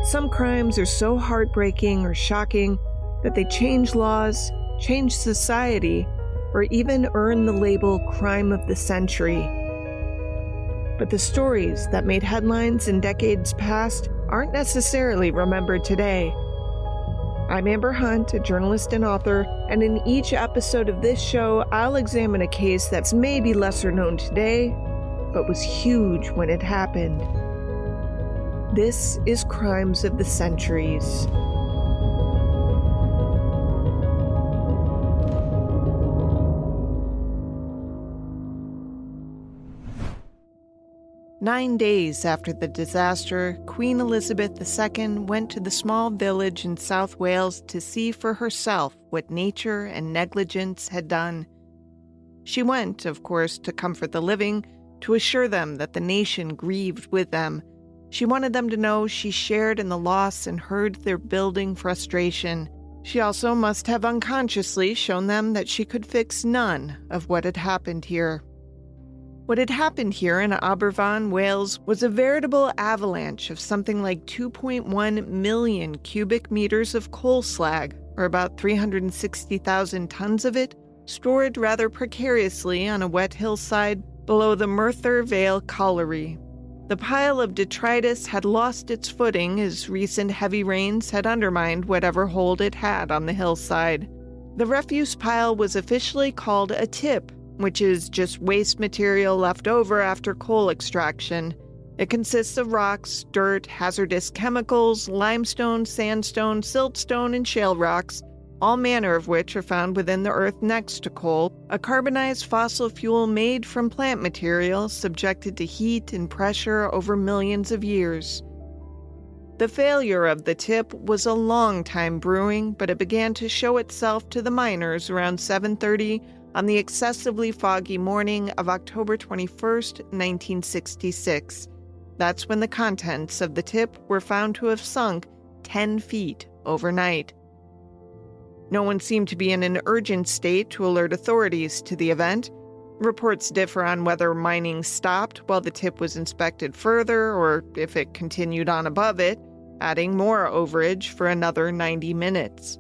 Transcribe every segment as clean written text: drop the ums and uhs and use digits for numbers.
Some crimes are so heartbreaking or shocking that they change laws, change society, or even earn the label crime of the century. But the stories that made headlines in decades past aren't necessarily remembered today. I'm Amber Hunt, a journalist and author, and in each episode of this show, I'll examine a case that's maybe lesser known today, but was huge when it happened. This is Crimes of the Centuries. "9 days after the disaster, Queen Elizabeth II went to the small village in South Wales to see for herself what nature and negligence had done. She went, of course, to comfort the living, to assure them that the nation grieved with them. She wanted them to know she shared in the loss and heard their building frustration. She also must have unconsciously shown them that she could fix none of what had happened here. What had happened here in Aberfan, Wales, was a veritable avalanche of something like 2.1 million cubic meters of coal slag, or about 360,000 tons of it, stored rather precariously on a wet hillside below the Merthyr Vale colliery. The pile of detritus had lost its footing as recent heavy rains had undermined whatever hold it had on the hillside. The refuse pile was officially called a tip, which is just waste material left over after coal extraction. It consists of rocks, dirt, hazardous chemicals, limestone, sandstone, siltstone, and shale rocks, all manner of which are found within the earth next to coal, a carbonized fossil fuel made from plant material subjected to heat and pressure over millions of years. The failure of the tip was a long time brewing, but it began to show itself to the miners around 7:30 on the excessively foggy morning of October 21st, 1966. That's when the contents of the tip were found to have sunk 10 feet overnight. No one seemed to be in an urgent state to alert authorities to the event. Reports differ on whether mining stopped while the tip was inspected further or if it continued on above it, adding more overage for another 90 minutes.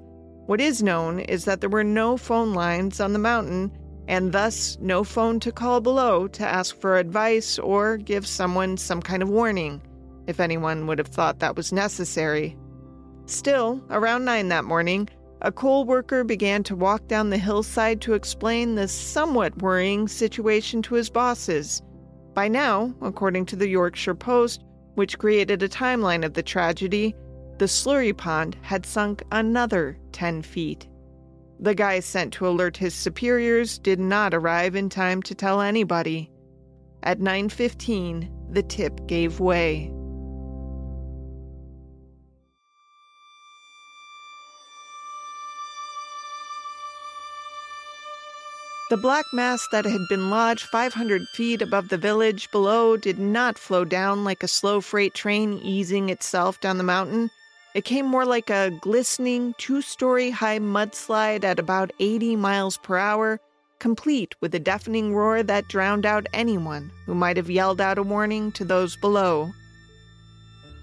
What is known is that there were no phone lines on the mountain, and thus no phone to call below to ask for advice or give someone some kind of warning, if anyone would have thought that was necessary. Still, around 9 that morning, a coal worker began to walk down the hillside to explain the somewhat worrying situation to his bosses. By now, according to the Yorkshire Post, which created a timeline of the tragedy, the slurry pond had sunk another 10 feet. The guy sent to alert his superiors did not arrive in time to tell anybody. At 9:15, the tip gave way. The black mass that had been lodged 500 feet above the village below did not flow down like a slow freight train easing itself down the mountain. It came more like a glistening 2-story high mudslide at about 80 miles per hour, complete with a deafening roar that drowned out anyone who might have yelled out a warning to those below.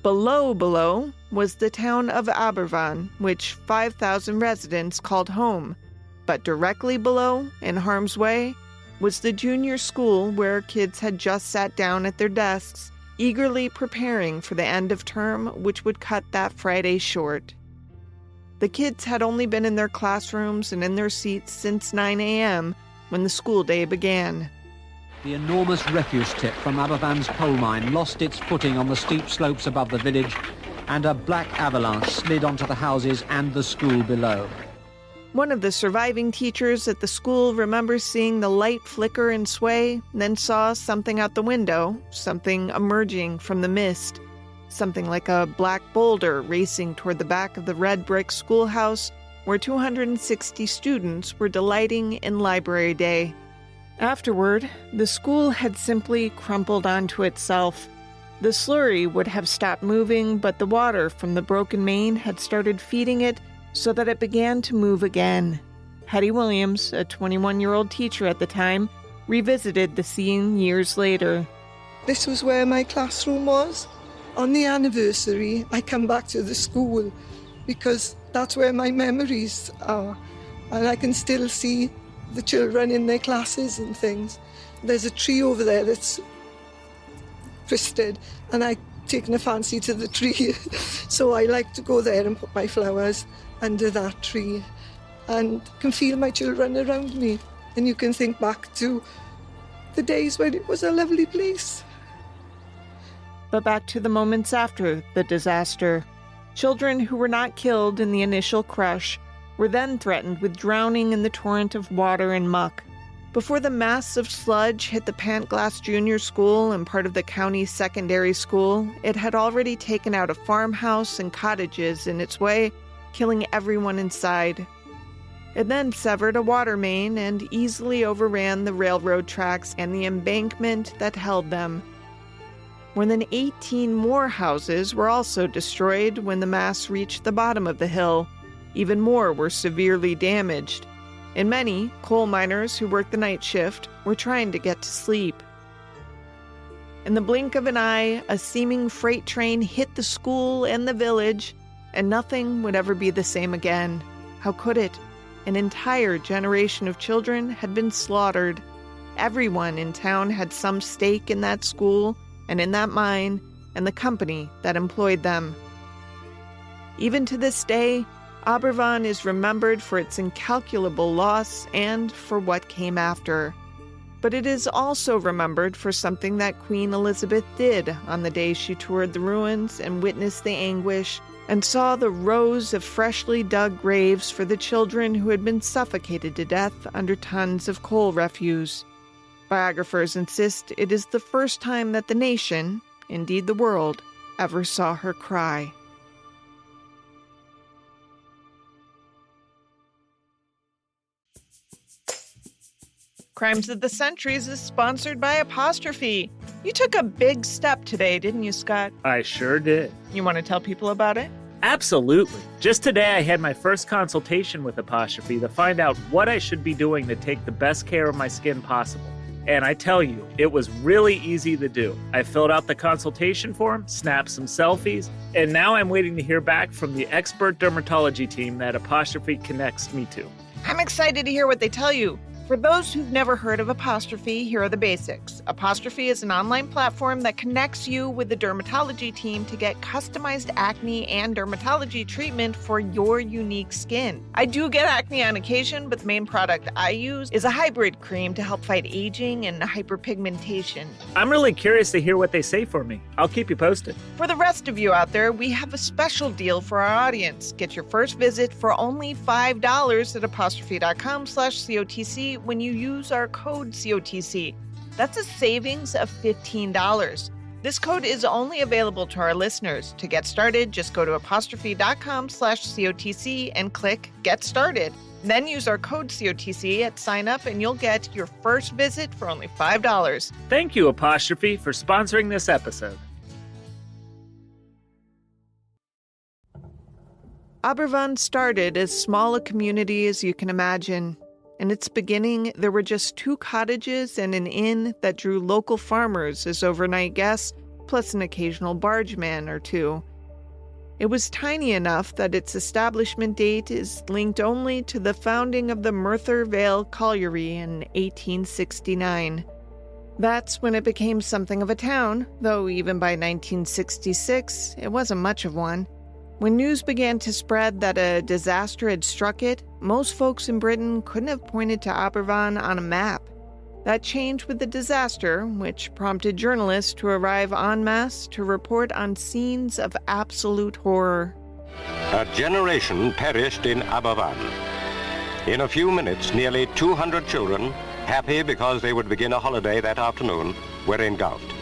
Below was the town of Aberfan, which 5,000 residents called home. But directly below, in harm's way, was the junior school where kids had just sat down at their desks, eagerly preparing for the end of term, which would cut that Friday short. The kids had only been in their classrooms and in their seats since 9 a.m. when the school day began. The enormous refuse tip from Aberfan's coal mine lost its footing on the steep slopes above the village, and a black avalanche slid onto the houses and the school below. One of the surviving teachers at the school remembers seeing the light flicker and sway, then saw something out the window, something emerging from the mist, something like a black boulder racing toward the back of the red brick schoolhouse where 260 students were delighting in library day. Afterward, the school had simply crumpled onto itself. The slurry would have stopped moving, but the water from the broken main had started feeding it so that it began to move again. Hetty Williams, a 21-year-old teacher at the time, revisited the scene years later. This was where my classroom was. On the anniversary, I come back to the school because that's where my memories are. And I can still see the children in their classes and things. There's a tree over there that's twisted, and I've taken a fancy to the tree. So I like to go there and put my flowers under that tree and can feel my children around me. And you can think back to the days when it was a lovely place. But back to the moments after the disaster. Children who were not killed in the initial crush were then threatened with drowning in the torrent of water and muck. Before the mass of sludge hit the Pantglas Junior School and part of the county's secondary school, it had already taken out a farmhouse and cottages in its way, killing everyone inside. It then severed a water main and easily overran the railroad tracks and the embankment that held them. More than 18 more houses were also destroyed when the mass reached the bottom of the hill. Even more were severely damaged. And many coal miners who worked the night shift were trying to get to sleep. In the blink of an eye, a seeming freight train hit the school and the village, and nothing would ever be the same again. How could it? An entire generation of children had been slaughtered. Everyone in town had some stake in that school and in that mine and the company that employed them. Even to this day, Aberfan is remembered for its incalculable loss and for what came after. But it is also remembered for something that Queen Elizabeth did on the day she toured the ruins and witnessed the anguish and saw the rows of freshly dug graves for the children who had been suffocated to death under tons of coal refuse. Biographers insist it is the first time that the nation, indeed the world, ever saw her cry. Crimes of the Centuries is sponsored by Apostrophe. You took a big step today, didn't you, Scott? I sure did. You want to tell people about it? Absolutely. Just today I had my first consultation with Apostrophe to find out what I should be doing to take the best care of my skin possible. And I tell you, it was really easy to do. I filled out the consultation form, snapped some selfies, and now I'm waiting to hear back from the expert dermatology team that Apostrophe connects me to. I'm excited to hear what they tell you. For those who've never heard of Apostrophe, here are the basics. Apostrophe is an online platform that connects you with the dermatology team to get customized acne and dermatology treatment for your unique skin. I do get acne on occasion, but the main product I use is a hybrid cream to help fight aging and hyperpigmentation. I'm really curious to hear what they say for me. I'll keep you posted. For the rest of you out there, we have a special deal for our audience. Get your first visit for only $5 at apostrophe.com/COTC when you use our code COTC. That's a savings of $15. This code is only available to our listeners. To get started, just go to apostrophe.com/COTC and click Get Started. Then use our code COTC at sign up and you'll get your first visit for only $5. Thank you, Apostrophe, for sponsoring this episode. Aberfan started as small a community as you can imagine. In its beginning, there were just 2 cottages and an inn that drew local farmers as overnight guests, plus an occasional bargeman or 2. It was tiny enough that its establishment date is linked only to the founding of the Merthyr Vale Colliery in 1869. That's when it became something of a town, though even by 1966, it wasn't much of one. When news began to spread that a disaster had struck it, most folks in Britain couldn't have pointed to Aberfan on a map. That changed with the disaster, which prompted journalists to arrive en masse to report on scenes of absolute horror. A generation perished in Aberfan. In a few minutes, nearly 200 children, happy because they would begin a holiday that afternoon, were engulfed.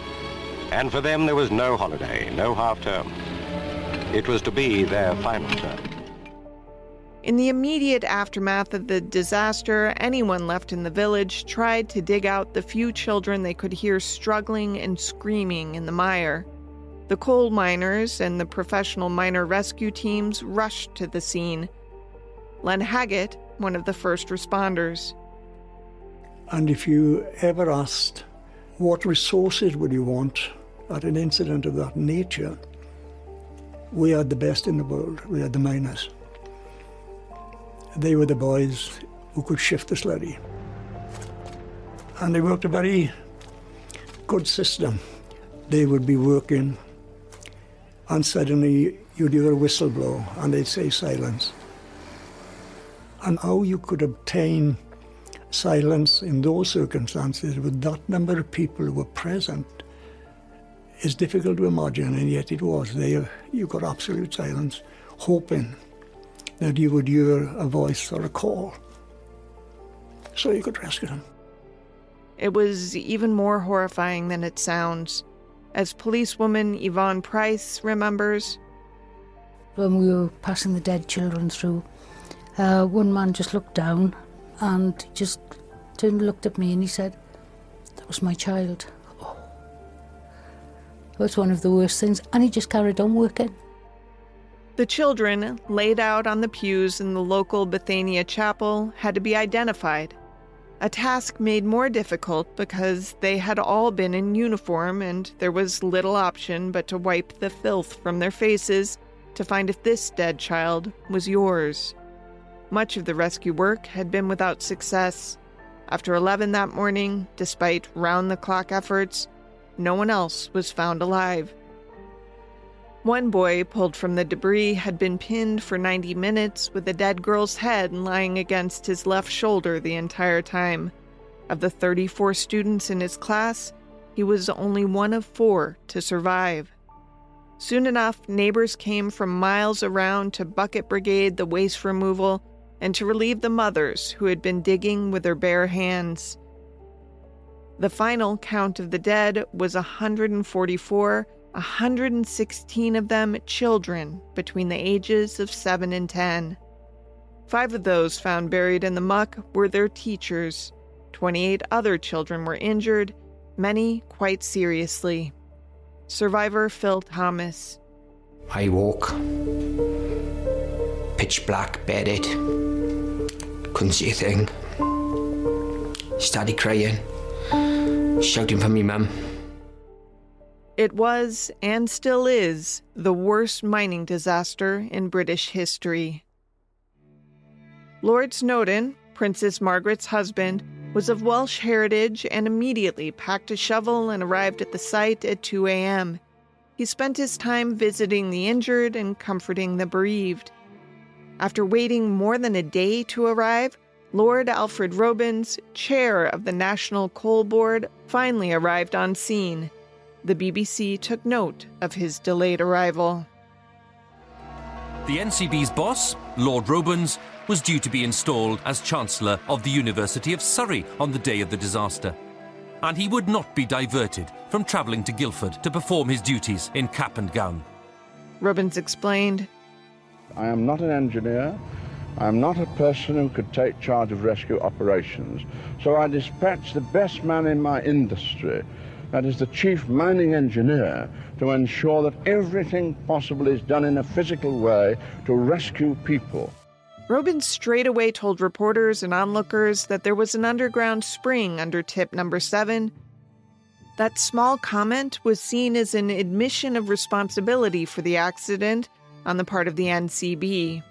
And for them there was no holiday, no half-term. It was to be their final term. In the immediate aftermath of the disaster, anyone left in the village tried to dig out the few children they could hear struggling and screaming in the mire. The coal miners and the professional miner rescue teams rushed to the scene. Len Haggett, one of the first responders. And if you ever asked, what resources would you want? at an incident of that nature, we had the best in the world. We had the miners. They were the boys who could shift the slurry. And they worked a very good system. They would be working, and suddenly you'd hear a whistle blow, and they'd say silence. And how you could obtain silence in those circumstances with that number of people who were present is difficult to imagine, and yet it was. You got absolute silence, hoping that you would hear a voice or a call so you could rescue them. It was even more horrifying than it sounds. As policewoman Yvonne Price remembers, when we were passing the dead children through, one man just looked down and just turned and looked at me and he said, "That was my child." Oh. It was one of the worst things, and he just carried on working. The children, laid out on the pews in the local Bethania chapel, had to be identified. A task made more difficult because they had all been in uniform and there was little option but to wipe the filth from their faces to find if this dead child was yours. Much of the rescue work had been without success. After 11 that morning, despite round-the-clock efforts, no one else was found alive. One boy pulled from the debris had been pinned for 90 minutes with a dead girl's head lying against his left shoulder the entire time. Of the 34 students in his class, he was only one of 4 to survive. Soon enough, neighbors came from miles around to bucket brigade the waste removal and to relieve the mothers who had been digging with their bare hands. The final count of the dead was 144, 116 of them children between the ages of 7 and 10. 5 of those found buried in the muck were their teachers. 28 other children were injured, many quite seriously. Survivor Phil Thomas. I woke, pitch black, bedded, couldn't see a thing. Started crying, shouting for me mum. It was, and still is, the worst mining disaster in British history. Lord Snowdon, Princess Margaret's husband, was of Welsh heritage and immediately packed a shovel and arrived at the site at 2 a.m. He spent his time visiting the injured and comforting the bereaved. After waiting more than a day to arrive, Lord Alfred Robins, chair of the National Coal Board, finally arrived on scene. The BBC took note of his delayed arrival. The NCB's boss, Lord Robins, was due to be installed as Chancellor of the University of Surrey on the day of the disaster. And he would not be diverted from travelling to Guildford to perform his duties in cap and gown. Robins explained, "I am not an engineer. I am not a person who could take charge of rescue operations. So I dispatched the best man in my industry, that is the chief mining engineer, to ensure that everything possible is done in a physical way to rescue people." Robins straightaway told reporters and onlookers that there was an underground spring under tip number 7. That small comment was seen as an admission of responsibility for the accident on the part of the NCB.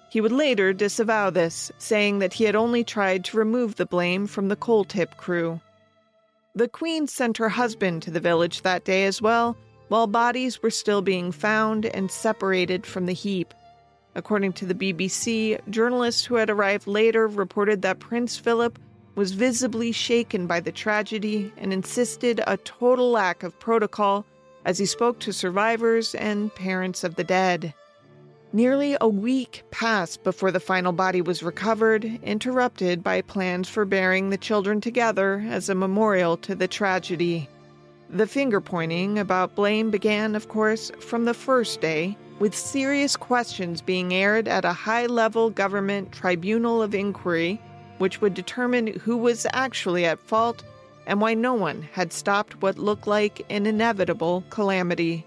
He would later disavow this, saying that he had only tried to remove the blame from the coal tip crew. The Queen sent her husband to the village that day as well, while bodies were still being found and separated from the heap. According to the BBC, journalists who had arrived later reported that Prince Philip was visibly shaken by the tragedy and insisted a total lack of protocol as he spoke to survivors and parents of the dead. Nearly a week passed before the final body was recovered, interrupted by plans for burying the children together as a memorial to the tragedy. The finger-pointing about blame began, of course, from the first day, with serious questions being aired at a high-level government tribunal of inquiry, which would determine who was actually at fault and why no one had stopped what looked like an inevitable calamity.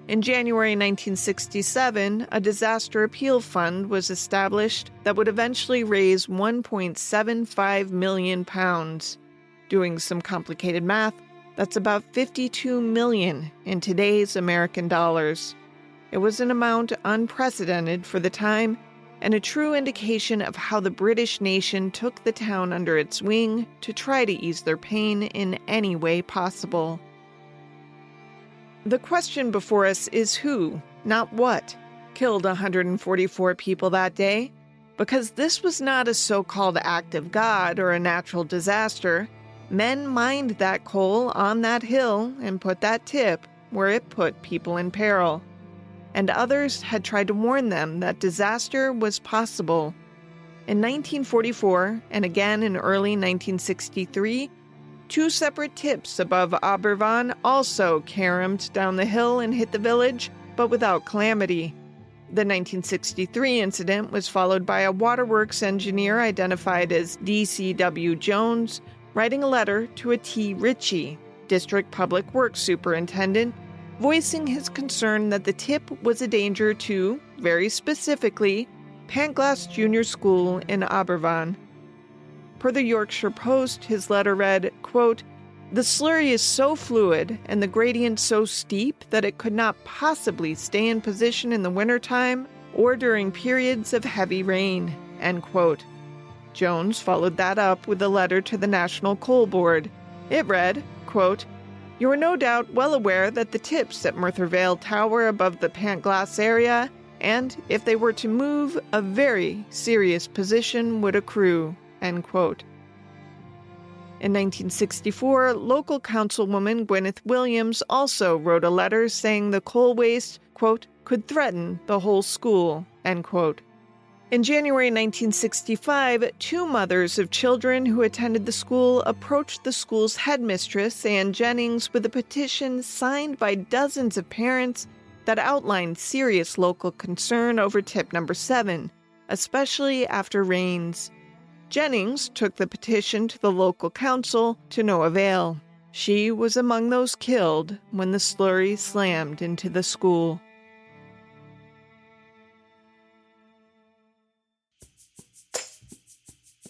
In January 1967, a disaster appeal fund was established that would eventually raise £1.75 million. Doing some complicated math, That's about 52 million in today's American dollars. It was an amount unprecedented for the time and a true indication of how the British nation took the town under its wing to try to ease their pain in any way possible. The question before us is who, not what, killed 144 people that day, because this was not a so-called act of God or a natural disaster. Men mined that coal on that hill and put that tip where it put people in peril. And others had tried to warn them that disaster was possible. In 1944, and again in early 1963, 2 separate tips above Aberfan also caromed down the hill and hit the village, but without calamity. The 1963 incident was followed by a waterworks engineer identified as D.C.W. Jones writing a letter to a T. Ritchie, District Public Works Superintendent, voicing his concern that the tip was a danger to, very specifically, Pantglas Junior School in Aberfan. Per the Yorkshire Post, his letter read, quote, "The slurry is so fluid and the gradient so steep that it could not possibly stay in position in the wintertime or during periods of heavy rain," end quote. Jones followed that up with a letter to the National Coal Board. It read, quote, "You are no doubt well aware that the tips at Merthyr Vale Tower above the Pantglas area, and if they were to move, a very serious position would accrue," end quote. In 1964, local councilwoman Gwyneth Williams also wrote a letter saying the coal waste, quote, "could threaten the whole school," end quote. In January 1965, 2 mothers of children who attended the school approached the school's headmistress, Ann Jennings, with a petition signed by dozens of parents that outlined serious local concern over tip number 7, especially after rains. Jennings took the petition to the local council to no avail. She was among those killed when the slurry slammed into the school.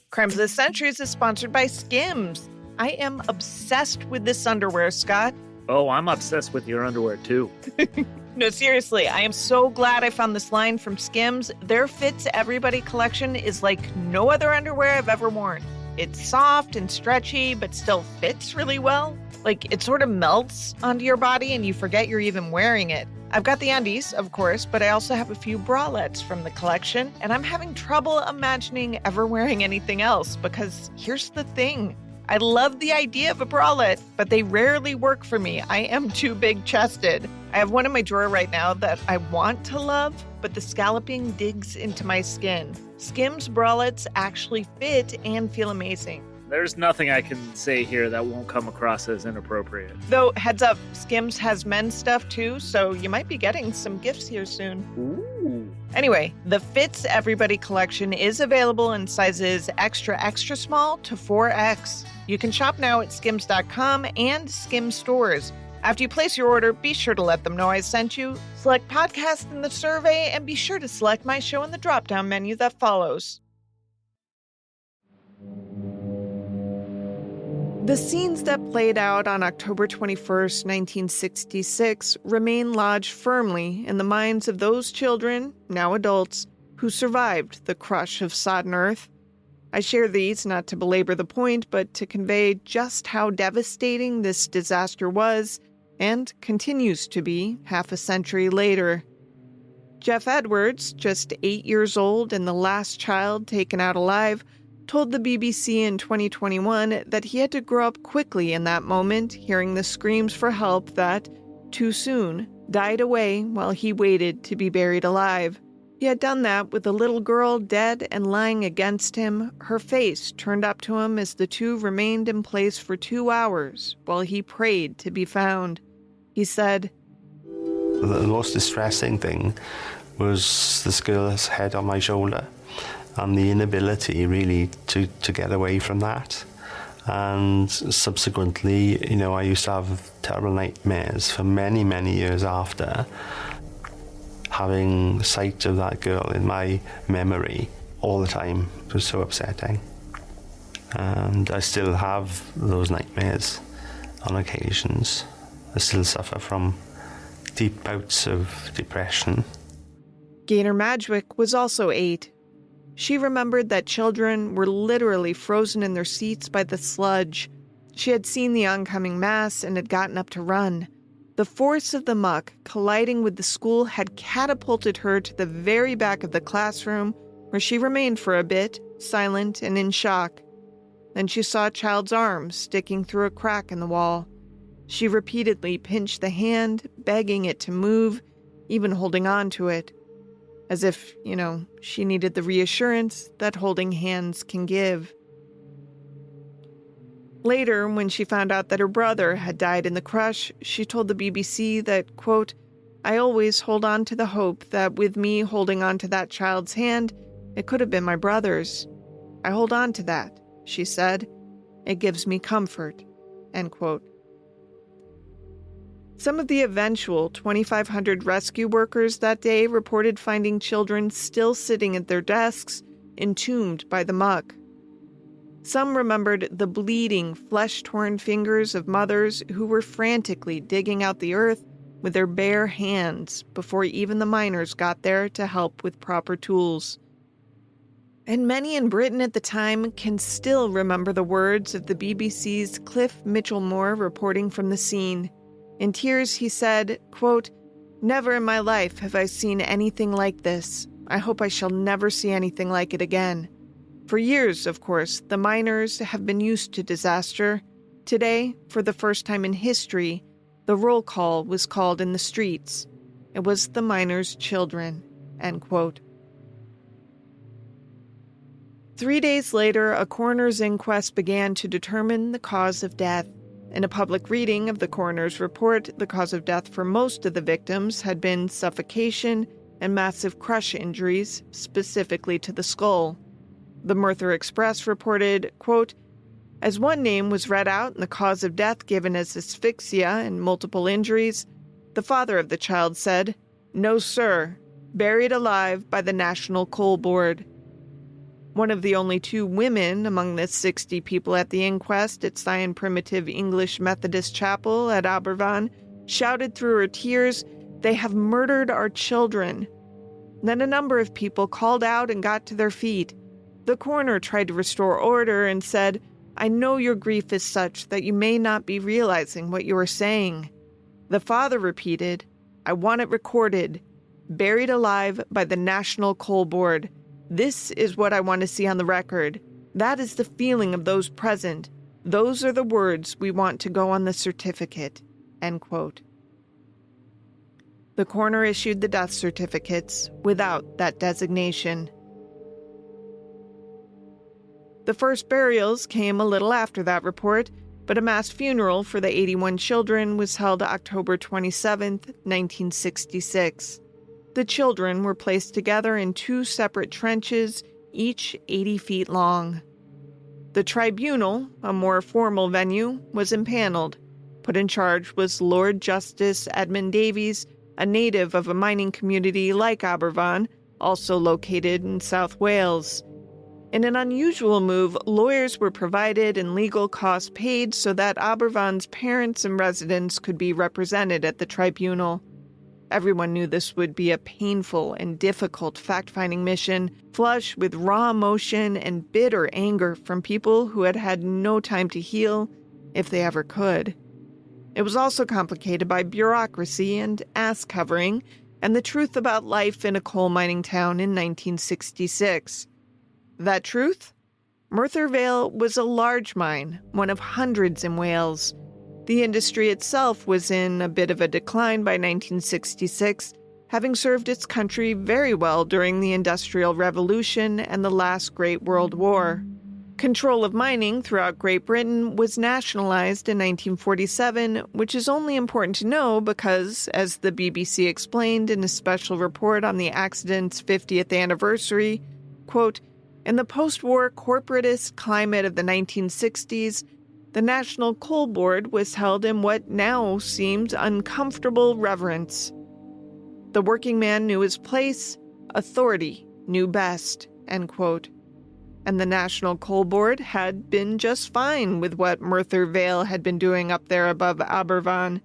Crimes of the Centuries is sponsored by Skims. I am obsessed with this underwear, Scott. Oh, I'm obsessed with your underwear, too. No, seriously, I am so glad I found this line from Skims. Their Fits Everybody collection is like no other underwear I've ever worn. It's soft and stretchy, but still fits really well. Like, it sort of melts onto your body and you forget you're even wearing it. I've got the undies, of course, but I also have a few bralettes from the collection, and I'm having trouble imagining ever wearing anything else because here's the thing. I love the idea of a bralette, but they rarely work for me. I am too big-chested. I have one in my drawer right now that I want to love, but the scalloping digs into my skin. Skims bralettes actually fit and feel amazing. There's nothing I can say here that won't come across as inappropriate. Though, heads up, Skims has men's stuff too, so you might be getting some gifts here soon. Ooh. Anyway, the Fits Everybody collection is available in sizes extra, extra small to 4X. You can shop now at skims.com and Skims stores. After you place your order, be sure to let them know I sent you. Select podcast in the survey and be sure to select my show in the drop-down menu that follows. The scenes that played out on October 21st, 1966 remain lodged firmly in the minds of those children, now adults, who survived the crush of sodden earth. I share these not to belabor the point, but to convey just how devastating this disaster was and continues to be half a century later. Jeff Edwards, just 8 years old and the last child taken out alive, told the BBC in 2021 that he had to grow up quickly in that moment, hearing the screams for help that, too soon, died away while he waited to be buried alive. He had done that with a little girl dead and lying against him, her face turned up to him as the two remained in place for 2 hours while he prayed to be found. He said, "The most distressing thing was this girl's head on my shoulder and the inability really to get away from that. And subsequently, I used to have terrible nightmares for many, many years after, having sight of that girl in my memory all the time. It was so upsetting. And I still have those nightmares on occasions. I still suffer from deep bouts of depression. Gaynor Madgwick was also 8. She remembered that children were literally frozen in their seats by the sludge. She had seen the oncoming mass and had gotten up to run. The force of the muck colliding with the school had catapulted her to the very back of the classroom, where she remained for a bit, silent and in shock. Then she saw a child's arm sticking through a crack in the wall. She repeatedly pinched the hand, begging it to move, even holding on to it. As if, she needed the reassurance that holding hands can give. Later, when she found out that her brother had died in the crush, she told the BBC that, quote, "I always hold on to the hope that with me holding on to that child's hand, it could have been my brother's. I hold on to that," she said. "It gives me comfort," end quote. Some of the eventual 2,500 rescue workers that day reported finding children still sitting at their desks, entombed by the muck. Some remembered the bleeding, flesh-torn fingers of mothers who were frantically digging out the earth with their bare hands before even the miners got there to help with proper tools. And many in Britain at the time can still remember the words of the BBC's Cliff Mitchell-Moore reporting from the scene. In tears, he said, quote, "Never in my life have I seen anything like this. I hope I shall never see anything like it again. For years, of course, the miners have been used to disaster. Today, for the first time in history, the roll call was called in the streets. It was the miners' children," end quote. 3 days later, a coroner's inquest began to determine the cause of death. In a public reading of the coroner's report, the cause of death for most of the victims had been suffocation and massive crush injuries, specifically to the skull. The Merthyr Express reported, quote, "As one name was read out and the cause of death given as asphyxia and multiple injuries, the father of the child said, 'No, sir, buried alive by the National Coal Board.'" One of the only 2 women among the 60 people at the inquest at Sion Primitive English Methodist Chapel at Aberfan shouted through her tears, "They have murdered our children." Then a number of people called out and got to their feet. The coroner tried to restore order and said, "I know your grief is such that you may not be realizing what you are saying." The father repeated, "I want it recorded. Buried alive by the National Coal Board. This is what I want to see on the record. That is the feeling of those present. Those are the words we want to go on the certificate," end quote. The coroner issued the death certificates without that designation. The first burials came a little after that report, but a mass funeral for the 81 children was held October 27, 1966. The children were placed together in 2 separate trenches, each 80 feet long. The tribunal, a more formal venue, was impaneled. Put in charge was Lord Justice Edmund Davies, a native of a mining community like Aberfan, also located in South Wales. In an unusual move, lawyers were provided and legal costs paid so that Aberfan's parents and residents could be represented at the tribunal. Everyone knew this would be a painful and difficult fact-finding mission, flush with raw emotion and bitter anger from people who had had no time to heal, if they ever could. It was also complicated by bureaucracy and ass covering, and the truth about life in a coal mining town in 1966. That truth? Merthyr Vale was a large mine, one of hundreds in Wales. The industry itself was in a bit of a decline by 1966, having served its country very well during the Industrial Revolution and the last Great World War. Control of mining throughout Great Britain was nationalized in 1947, which is only important to know because, as the BBC explained in a special report on the accident's 50th anniversary, quote, "In the post-war corporatist climate of the 1960s, the National Coal Board was held in what now seemed uncomfortable reverence. The working man knew his place, authority knew best," end quote. and the National Coal Board had been just fine with what Merthyr Vale had been doing up there above Aberfan.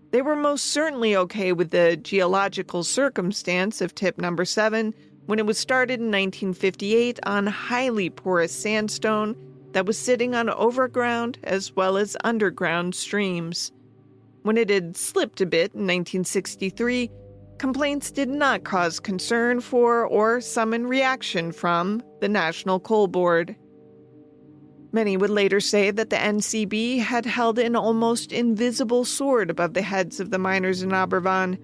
They were most certainly okay with the geological circumstance of tip number 7 when it was started in 1958 on highly porous sandstone that was sitting on overground as well as underground streams. When it had slipped a bit in 1963, complaints did not cause concern for or summon reaction from the National Coal Board. Many would later say that the NCB had held an almost invisible sword above the heads of the miners in Aberfan.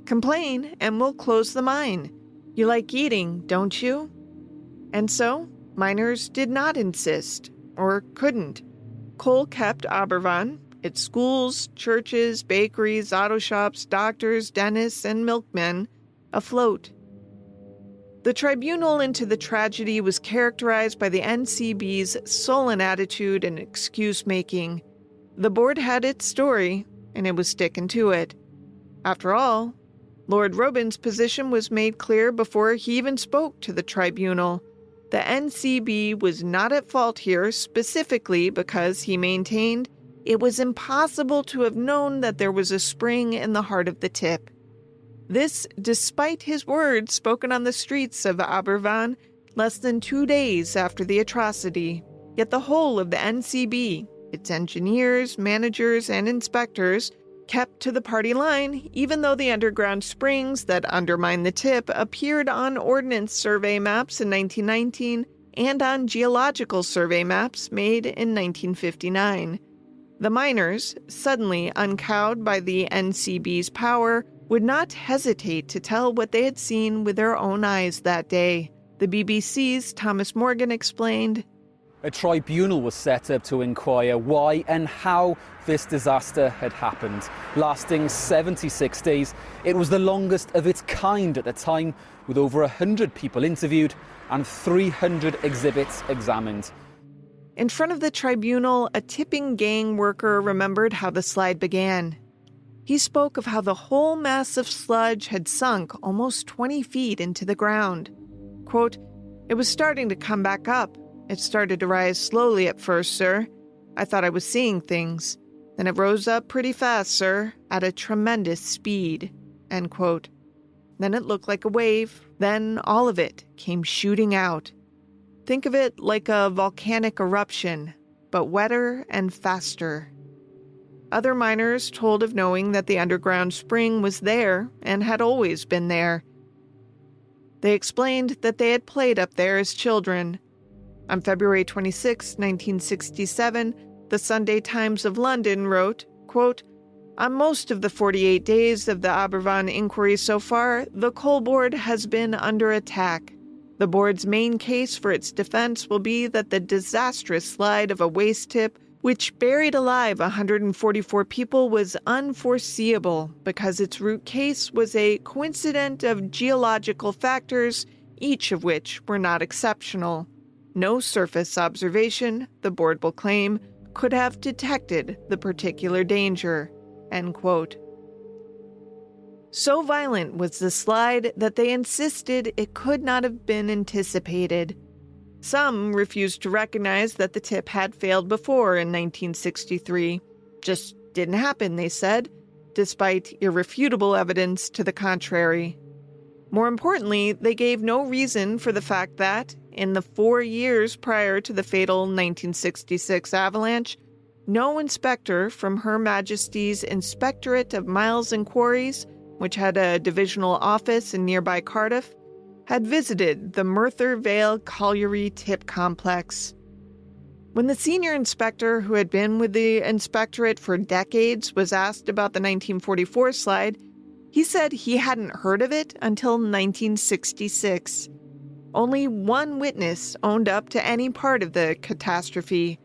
Complain and we'll close the mine. You like eating, don't you? And so, miners did not insist, or couldn't. Coal kept Aberfan, its schools, churches, bakeries, auto shops, doctors, dentists, and milkmen, afloat. The tribunal into the tragedy was characterized by the NCB's sullen attitude and excuse-making. The board had its story, and it was sticking to it. After all, Lord Robin's position was made clear before he even spoke to the tribunal. The NCB was not at fault here specifically because he maintained it was impossible to have known that there was a spring in the heart of the tip. This despite his words spoken on the streets of Aberfan less than 2 days after the atrocity. Yet the whole of the NCB, its engineers, managers, and inspectors, kept to the party line, even though the underground springs that undermined the tip appeared on Ordnance Survey maps in 1919 and on geological survey maps made in 1959. The miners, suddenly uncowed by the NCB's power, would not hesitate to tell what they had seen with their own eyes that day. The BBC's Thomas Morgan explained, "A tribunal was set up to inquire why and how this disaster had happened. Lasting 76 days, it was the longest of its kind at the time, with over 100 people interviewed and 300 exhibits examined." In front of the tribunal, a tipping gang worker remembered how the slide began. He spoke of how the whole mass of sludge had sunk almost 20 feet into the ground. Quote, "It was starting to come back up. It started to rise slowly at first, sir. I thought I was seeing things. Then it rose up pretty fast, sir, at a tremendous speed." End quote. Then it looked like a wave. Then all of it came shooting out. Think of it like a volcanic eruption, but wetter and faster. Other miners told of knowing that the underground spring was there and had always been there. They explained that they had played up there as children. On February 26, 1967, the Sunday Times of London wrote, quote, "On most of the 48 days of the Aberfan inquiry so far, the Coal Board has been under attack. The board's main case for its defense will be that the disastrous slide of a waste tip which buried alive 144 people was unforeseeable because its root case was a coincidence of geological factors, each of which were not exceptional. No surface observation, the board will claim, could have detected the particular danger." End quote. So violent was the slide that they insisted it could not have been anticipated. Some refused to recognize that the tip had failed before in 1963. Just didn't happen, they said, despite irrefutable evidence to the contrary. More importantly, they gave no reason for the fact that, in the 4 years prior to the fatal 1966 avalanche, no inspector from Her Majesty's Inspectorate of Mines and Quarries, which had a divisional office in nearby Cardiff, had visited the Merthyr Vale colliery tip complex. When the senior inspector who had been with the inspectorate for decades was asked about the 1944 slide, he said he hadn't heard of it until 1966. Only one witness owned up to any part of the catastrophe,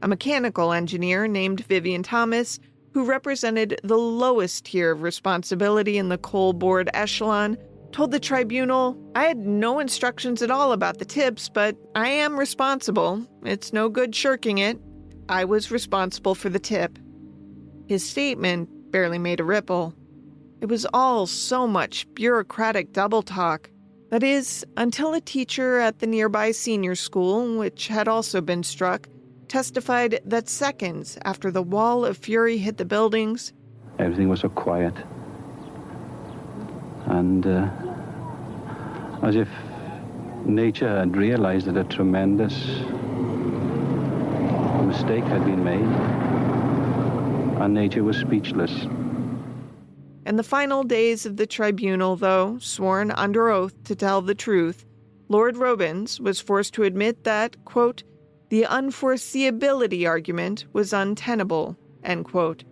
a mechanical engineer named Vivian Thomas, who represented the lowest tier of responsibility in the coal board echelon, told the tribunal, "I had no instructions at all about the tips, but I am responsible. It's no good shirking it. I was responsible for the tip." His statement barely made a ripple. It was all so much bureaucratic double talk. That is, until a teacher at the nearby senior school, which had also been struck, testified that seconds after the wall of fury hit the buildings, everything was so quiet. And as if nature had realized that a tremendous mistake had been made, and nature was speechless. In the final days of the tribunal, though, sworn under oath to tell the truth, Lord Robins was forced to admit that, quote, the unforeseeability argument was untenable, end quote.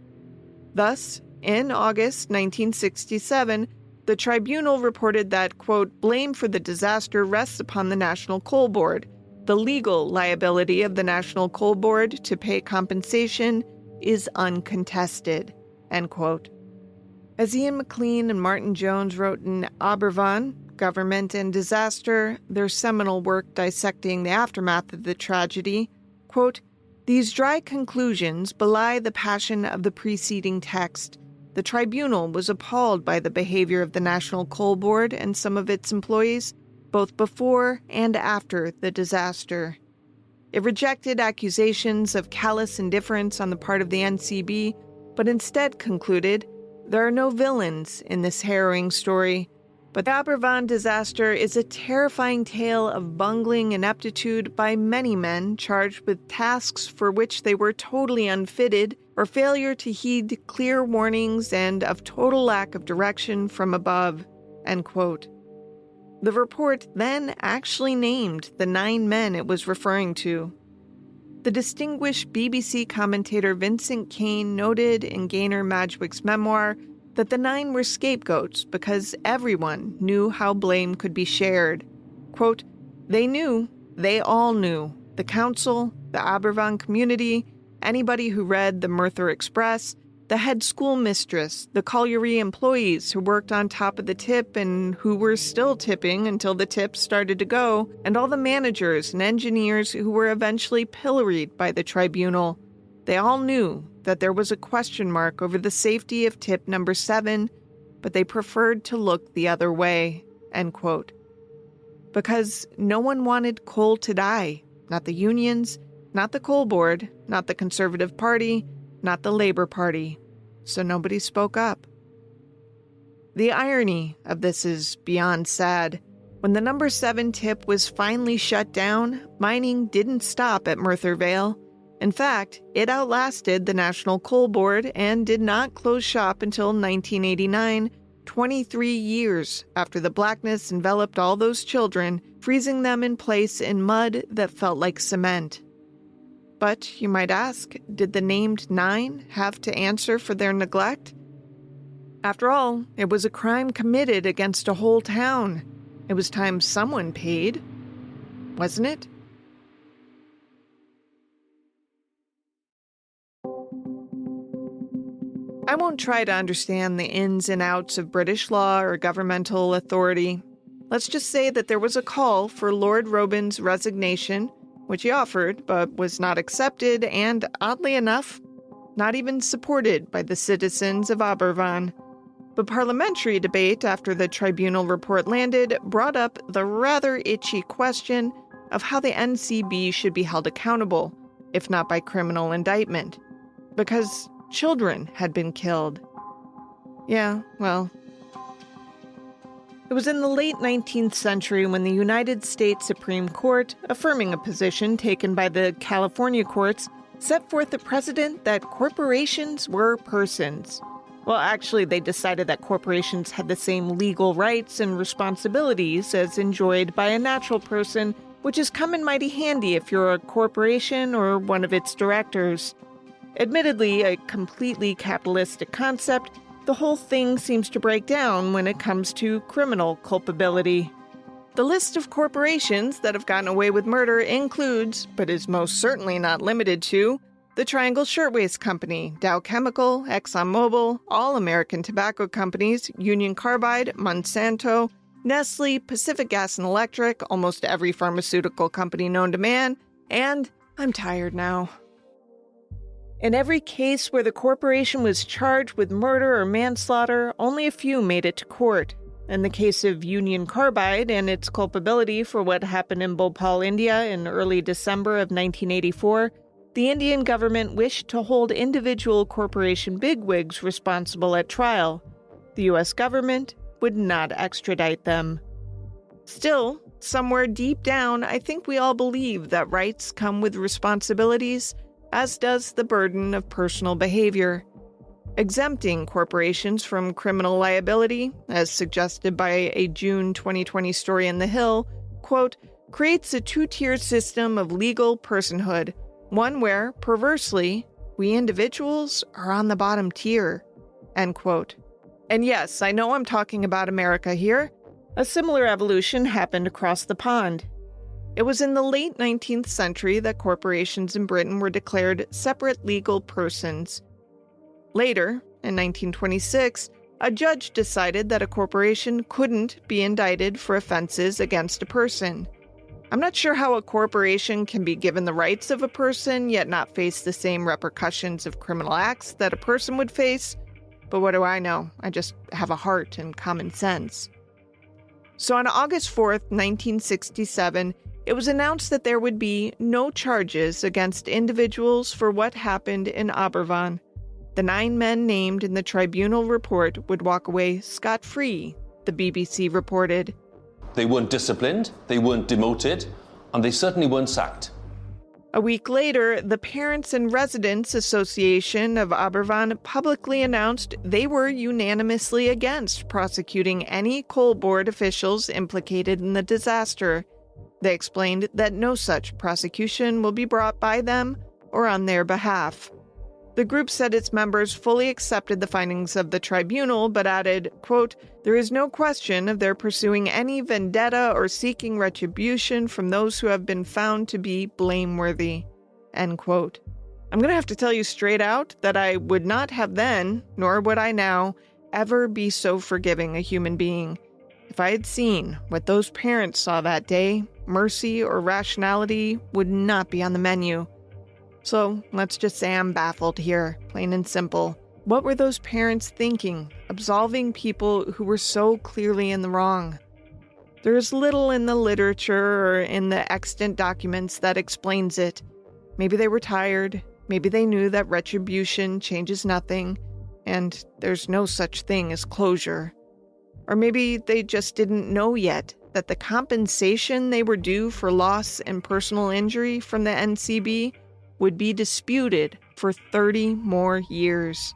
Thus, in August 1967, the tribunal reported that, quote, blame for the disaster rests upon the National Coal Board. The legal liability of the National Coal Board to pay compensation is uncontested, end quote. As Ian McLean and Martin Jones wrote in Aberfan, Government and Disaster, their seminal work dissecting the aftermath of the tragedy, quote, these dry conclusions belie the passion of the preceding text. The tribunal was appalled by the behavior of the National Coal Board and some of its employees, both before and after the disaster. It rejected accusations of callous indifference on the part of the NCB, but instead concluded, there are no villains in this harrowing story, but the Aberfan disaster is a terrifying tale of bungling ineptitude by many men charged with tasks for which they were totally unfitted, or failure to heed clear warnings and of total lack of direction from above, end quote. The report then actually named the 9 men it was referring to. The distinguished BBC commentator Vincent Kane noted in Gaynor Madgwick's memoir that the 9 were scapegoats because everyone knew how blame could be shared. Quote, they all knew, the council, the Aberfan community, anybody who read the Merthyr Express, the head schoolmistress, the colliery employees who worked on top of the tip and who were still tipping until the tips started to go, and all the managers and engineers who were eventually pilloried by the tribunal. They all knew that there was a question mark over the safety of tip number 7, but they preferred to look the other way, end quote. Because no one wanted coal to die, not the unions, not the coal board, not the Conservative Party, not the Labour Party, so nobody spoke up. The irony of this is beyond sad. When the number 7 tip was finally shut down, mining didn't stop at Merthyr Vale. In fact, it outlasted the National Coal Board and did not close shop until 1989, 23 years after the blackness enveloped all those children, freezing them in place in mud that felt like cement. But, you might ask, did the named 9 have to answer for their neglect? After all, it was a crime committed against a whole town. It was time someone paid, wasn't it? I won't try to understand the ins and outs of British law or governmental authority. Let's just say that there was a call for Lord Robins' resignation, which he offered, but was not accepted and, oddly enough, not even supported by the citizens of Aberfan. The parliamentary debate after the tribunal report landed brought up the rather itchy question of how the NCB should be held accountable, if not by criminal indictment, because children had been killed. Yeah, well, it was in the late 19th century when the United States Supreme Court, affirming a position taken by the California courts, set forth the precedent that corporations were persons. Well, actually, they decided that corporations had the same legal rights and responsibilities as enjoyed by a natural person, which has come in mighty handy if you're a corporation or one of its directors. Admittedly, a completely capitalistic concept, the whole thing seems to break down when it comes to criminal culpability. The list of corporations that have gotten away with murder includes, but is most certainly not limited to, the Triangle Shirtwaist Company, Dow Chemical, ExxonMobil, all American tobacco companies, Union Carbide, Monsanto, Nestle, Pacific Gas and Electric, almost every pharmaceutical company known to man, and I'm tired now. In every case where the corporation was charged with murder or manslaughter, only a few made it to court. In the case of Union Carbide and its culpability for what happened in Bhopal, India in early December of 1984, the Indian government wished to hold individual corporation bigwigs responsible at trial. The U.S. government would not extradite them. Still, somewhere deep down, I think we all believe that rights come with responsibilities, as does the burden of personal behavior. Exempting corporations from criminal liability, as suggested by a June 2020 story in The Hill, quote, creates a two-tier system of legal personhood, one where, perversely, we individuals are on the bottom tier, end quote. And yes, I know I'm talking about America here. A similar evolution happened across the pond. It was in the late 19th century that corporations in Britain were declared separate legal persons. Later, in 1926, a judge decided that a corporation couldn't be indicted for offenses against a person. I'm not sure how a corporation can be given the rights of a person yet not face the same repercussions of criminal acts that a person would face, but what do I know? I just have a heart and common sense. So on August 4th, 1967, it was announced that there would be no charges against individuals for what happened in Aberfan. The 9 men named in the tribunal report would walk away scot-free, the BBC reported. They weren't disciplined, they weren't demoted, and they certainly weren't sacked. A week later, the Parents and Residents Association of Aberfan publicly announced they were unanimously against prosecuting any coal board officials implicated in the disaster. They explained that no such prosecution will be brought by them or on their behalf. The group said its members fully accepted the findings of the tribunal, but added, quote, there is no question of their pursuing any vendetta or seeking retribution from those who have been found to be blameworthy, end quote. I'm going to have to tell you straight out that I would not have then, nor would I now, ever be so forgiving a human being. If I had seen what those parents saw that day, mercy or rationality would not be on the menu. So let's just say I'm baffled here, plain and simple. What were those parents thinking, absolving people who were so clearly in the wrong? There is little in the literature or in the extant documents that explains it. Maybe they were tired, maybe they knew that retribution changes nothing, and there's no such thing as closure. Or maybe they just didn't know yet that the compensation they were due for loss and personal injury from the NCB would be disputed for 30 more years.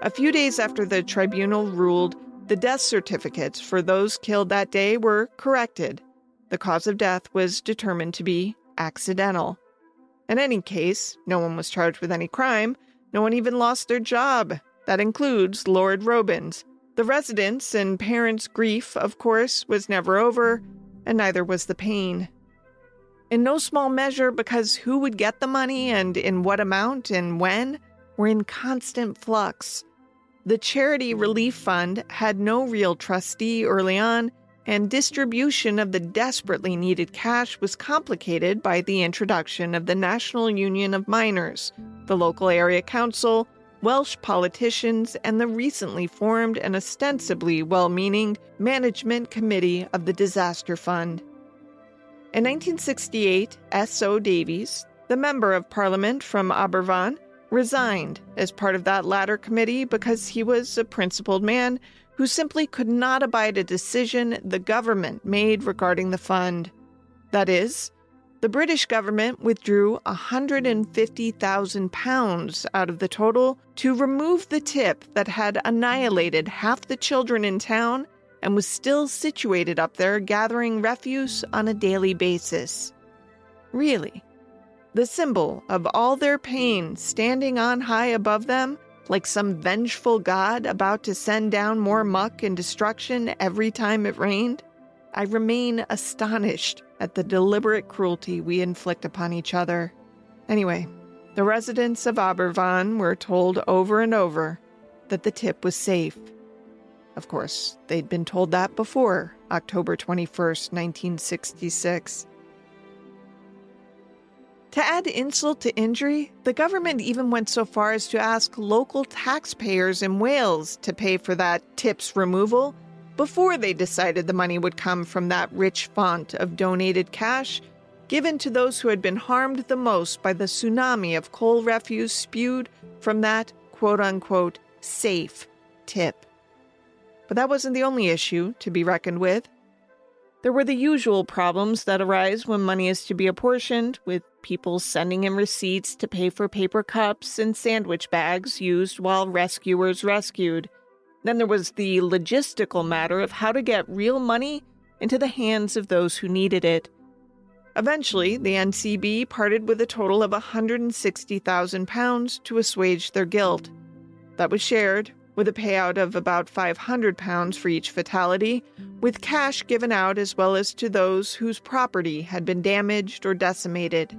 A few days after the tribunal ruled, the death certificates for those killed that day were corrected. The cause of death was determined to be accidental. In any case, no one was charged with any crime. No one even lost their job. That includes Lord Robins. The residents' and parents' grief, of course, was never over, and neither was the pain. In no small measure because who would get the money and in what amount and when were in constant flux. The Charity Relief Fund had no real trustee early on, and distribution of the desperately needed cash was complicated by the introduction of the National Union of Miners, the local area council, Welsh politicians, and the recently formed and ostensibly well-meaning Management Committee of the Disaster Fund. In 1968, S.O. Davies, the Member of Parliament from Aberfan, resigned as part of that latter committee because he was a principled man who simply could not abide a decision the government made regarding the fund. That is, the British government withdrew £150,000 out of the total to remove the tip that had annihilated half the children in town and was still situated up there gathering refuse on a daily basis. Really, the symbol of all their pain standing on high above them, like some vengeful god about to send down more muck and destruction every time it rained? I remain astonished at the deliberate cruelty we inflict upon each other. Anyway, the residents of Aberfan were told over and over that the tip was safe. Of course, they'd been told that before October 21st, 1966. To add insult to injury, the government even went so far as to ask local taxpayers in Wales to pay for that tips removal before they decided the money would come from that rich font of donated cash given to those who had been harmed the most by the tsunami of coal refuse spewed from that quote-unquote safe tip. But that wasn't the only issue to be reckoned with. There were the usual problems that arise when money is to be apportioned, with people sending in receipts to pay for paper cups and sandwich bags used while rescuers rescued. Then there was the logistical matter of how to get real money into the hands of those who needed it. Eventually, the NCB parted with a total of £160,000 to assuage their guilt. That was shared, with a payout of about £500 for each fatality, with cash given out as well as to those whose property had been damaged or decimated.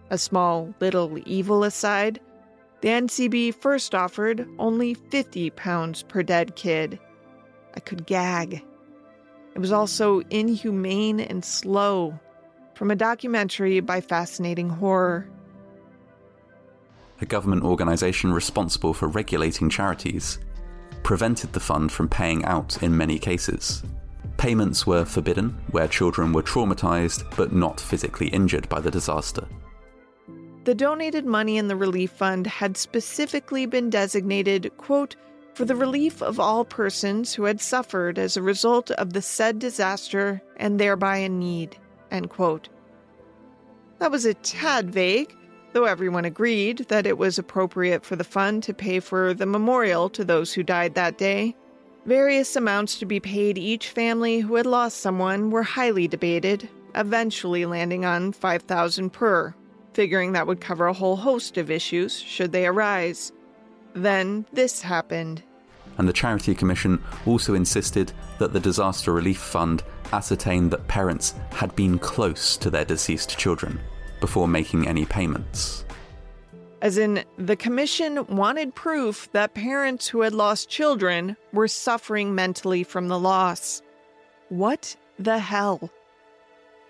A small little evil aside, the NCB first offered only £50 per dead kid. I could gag. It was also inhumane and slow, from a documentary by Fascinating Horror. A government organisation responsible for regulating charities prevented the fund from paying out in many cases. Payments were forbidden where children were traumatised but not physically injured by the disaster. The donated money in the relief fund had specifically been designated, quote, for the relief of all persons who had suffered as a result of the said disaster and thereby in need, end quote. That was a tad vague, though everyone agreed that it was appropriate for the fund to pay for the memorial to those who died that day. Various amounts to be paid each family who had lost someone were highly debated, eventually landing on $5,000 per, figuring that would cover a whole host of issues should they arise. Then this happened. And the Charity Commission also insisted that the Disaster Relief Fund ascertain that parents had been close to their deceased children before making any payments. As in, the Commission wanted proof that parents who had lost children were suffering mentally from the loss. What the hell?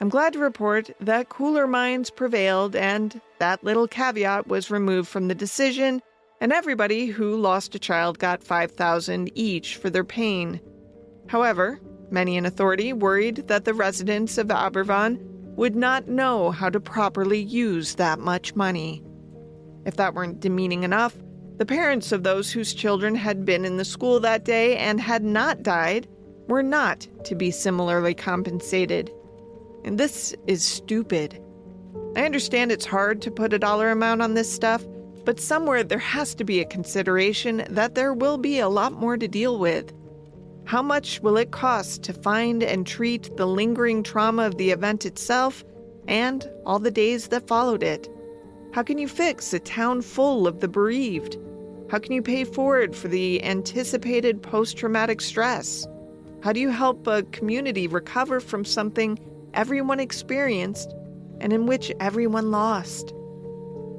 I'm glad to report that cooler minds prevailed and that little caveat was removed from the decision, and everybody who lost a child got $5,000 each for their pain. However, many in authority worried that the residents of Aberfan would not know how to properly use that much money. If that weren't demeaning enough, the parents of those whose children had been in the school that day and had not died were not to be similarly compensated. And this is stupid. I understand it's hard to put a dollar amount on this stuff, but somewhere there has to be a consideration that there will be a lot more to deal with. How much will it cost to find and treat the lingering trauma of the event itself and all the days that followed it? How can you fix a town full of the bereaved? How can you pay forward for the anticipated post-traumatic stress? How do you help a community recover from something everyone experienced and in which everyone lost?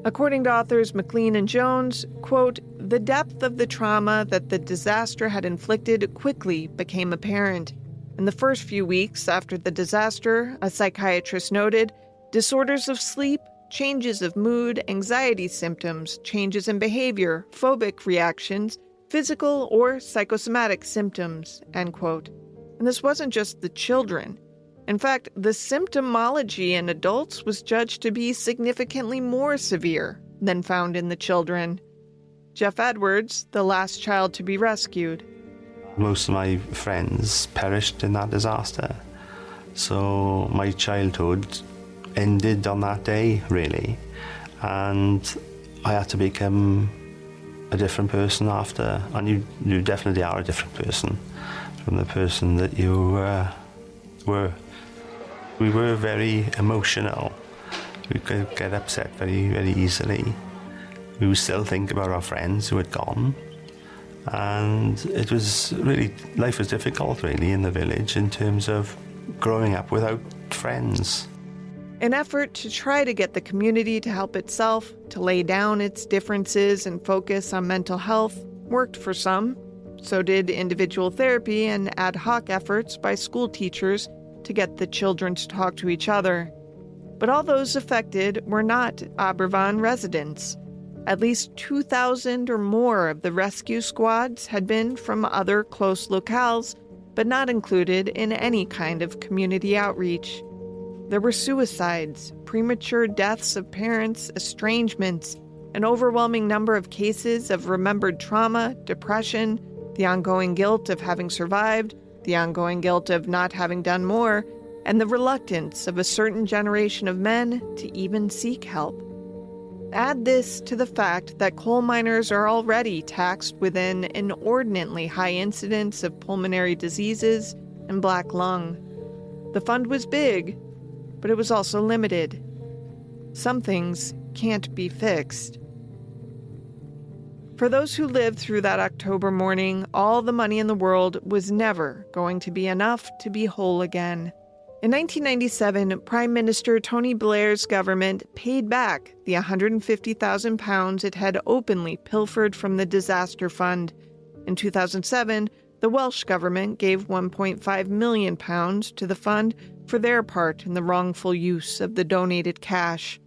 According to authors McLean and Jones, quote, the depth of the trauma that the disaster had inflicted quickly became apparent. In the first few weeks after the disaster, a psychiatrist noted, disorders of sleep, changes of mood, anxiety symptoms, changes in behavior, phobic reactions, physical or psychosomatic symptoms, end quote. And this wasn't just the children. In fact, the symptomology in adults was judged to be significantly more severe than found in the children. Jeff Edwards, the last child to be rescued. Most of my friends perished in that disaster. So my childhood ended on that day, really. And I had to become a different person after. And you definitely are a different person from the person that you were. We were very emotional. We could get upset very, very easily. We would still think about our friends who had gone. And it was really, life was difficult really in the village in terms of growing up without friends. An effort to try to get the community to help itself, to lay down its differences and focus on mental health, worked for some. So did individual therapy and ad hoc efforts by school teachers to get the children to talk to each other. But all those affected were not Aberfan residents. At least 2,000 or more of the rescue squads had been from other close locales, but not included in any kind of community outreach. There were suicides, premature deaths of parents, estrangements, an overwhelming number of cases of remembered trauma, depression, the ongoing guilt of having survived, the ongoing guilt of not having done more, and the reluctance of a certain generation of men to even seek help. Add this to the fact that coal miners are already taxed with an inordinately high incidence of pulmonary diseases and black lung. The fund was big, but it was also limited. Some things can't be fixed. For those who lived through that October morning, all the money in the world was never going to be enough to be whole again. In 1997, Prime Minister Tony Blair's government paid back the £150,000 it had openly pilfered from the disaster fund. In 2007, the Welsh government gave £1.5 million to the fund for their part in the wrongful use of the donated cash.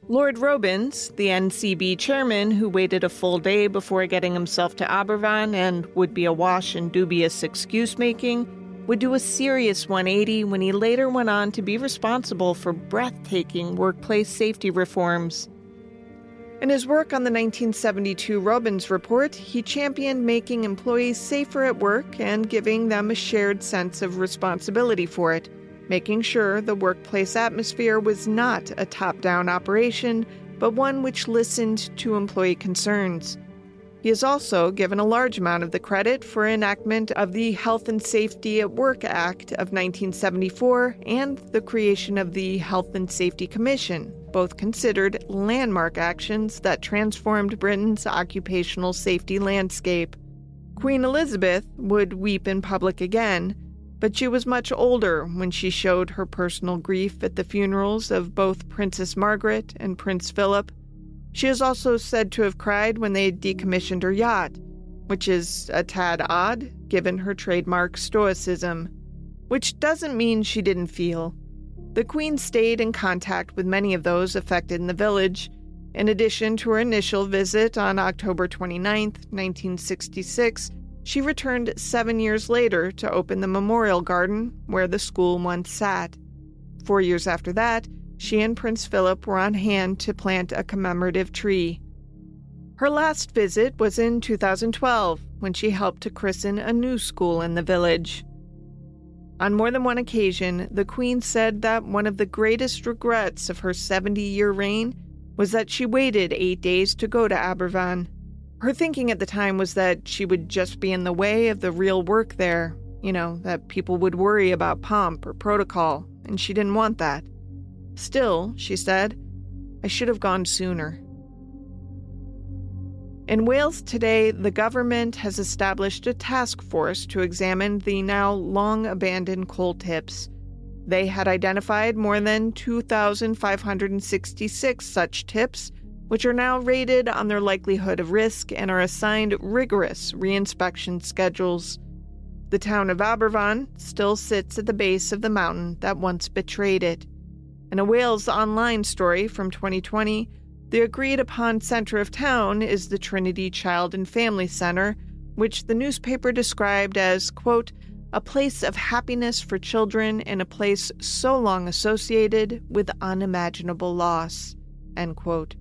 Lord Robins, the NCB chairman who waited a full day before getting himself to Aberfan and would be awash in dubious excuse-making, would do a serious 180 when he later went on to be responsible for breathtaking workplace safety reforms. In his work on the 1972 Robins Report, he championed making employees safer at work and giving them a shared sense of responsibility for it, making sure the workplace atmosphere was not a top-down operation, but one which listened to employee concerns. He is also given a large amount of the credit for enactment of the Health and Safety at Work Act of 1974 and the creation of the Health and Safety Commission, both considered landmark actions that transformed Britain's occupational safety landscape. Queen Elizabeth would weep in public again, but she was much older when she showed her personal grief at the funerals of both Princess Margaret and Prince Philip. She is also said to have cried when they decommissioned her yacht, which is a tad odd given her trademark stoicism. Which doesn't mean she didn't feel. The Queen stayed in contact with many of those affected in the village. In addition to her initial visit on October 29, 1966, she returned 7 years later to open the memorial garden where the school once sat. 4 years after that, she and Prince Philip were on hand to plant a commemorative tree. Her last visit was in 2012, when she helped to christen a new school in the village. On more than one occasion, the Queen said that one of the greatest regrets of her 70-year reign was that she waited 8 days to go to Aberfan. Her thinking at the time was that she would just be in the way of the real work there, that people would worry about pomp or protocol, and she didn't want that. Still, she said, I should have gone sooner. In Wales today, the government has established a task force to examine the now long-abandoned coal tips. They had identified more than 2,566 such tips, which are now rated on their likelihood of risk and are assigned rigorous reinspection schedules. The town of Aberfan still sits at the base of the mountain that once betrayed it. In a Wales Online story from 2020, the agreed-upon center of town is the Trinity Child and Family Center, which the newspaper described as, quote, a place of happiness for children and a place so long associated with unimaginable loss, end quote.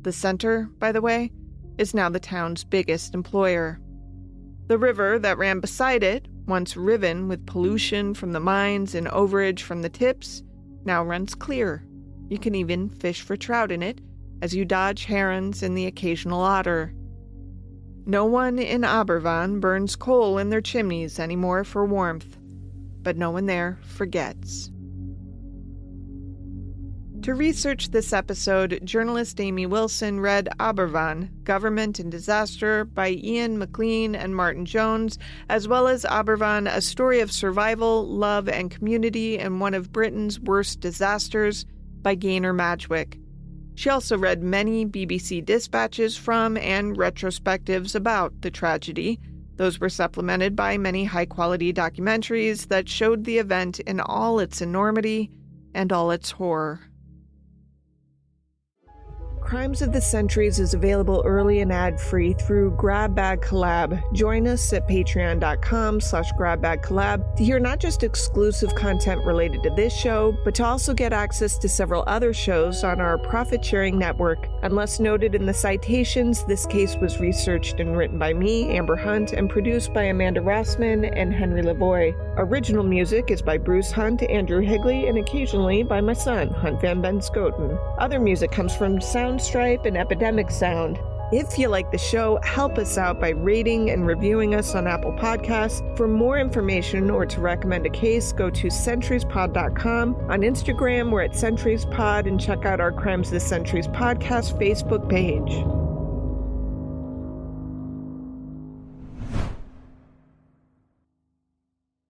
The center, by the way, is now the town's biggest employer. The river that ran beside it, once riven with pollution from the mines and overage from the tips, now runs clear. You can even fish for trout in it as you dodge herons and the occasional otter. No one in Aberfan burns coal in their chimneys anymore for warmth, but no one there forgets. To research this episode, journalist Amy Wilson read Aberfan, Government and Disaster by Ian McLean and Martin Jones, as well as Aberfan, A Story of Survival, Love and Community in One of Britain's Worst Disasters by Gaynor Madgwick. She also read many BBC dispatches from and retrospectives about the tragedy. Those were supplemented by many high-quality documentaries that showed the event in all its enormity and all its horror. Crimes of the Centuries is available early and ad-free through Grab Bag Collab. Join us at patreon.com/GrabBagCollab to hear not just exclusive content related to this show, but to also get access to several other shows on our profit-sharing network. Unless noted in the citations, this case was researched and written by me, Amber Hunt, and produced by Amanda Rossman and Henry Lavoie. Original music is by Bruce Hunt, Andrew Higley, and occasionally by my son, Hunt Van Benscoten. Other music comes from Soundstripe and Epidemic Sound. If you like the show, help us out by rating and reviewing us on Apple Podcasts. For more information or to recommend a case, go to centuriespod.com. On Instagram, we're at centuriespod, and check out our Crimes of the Centuries podcast Facebook page.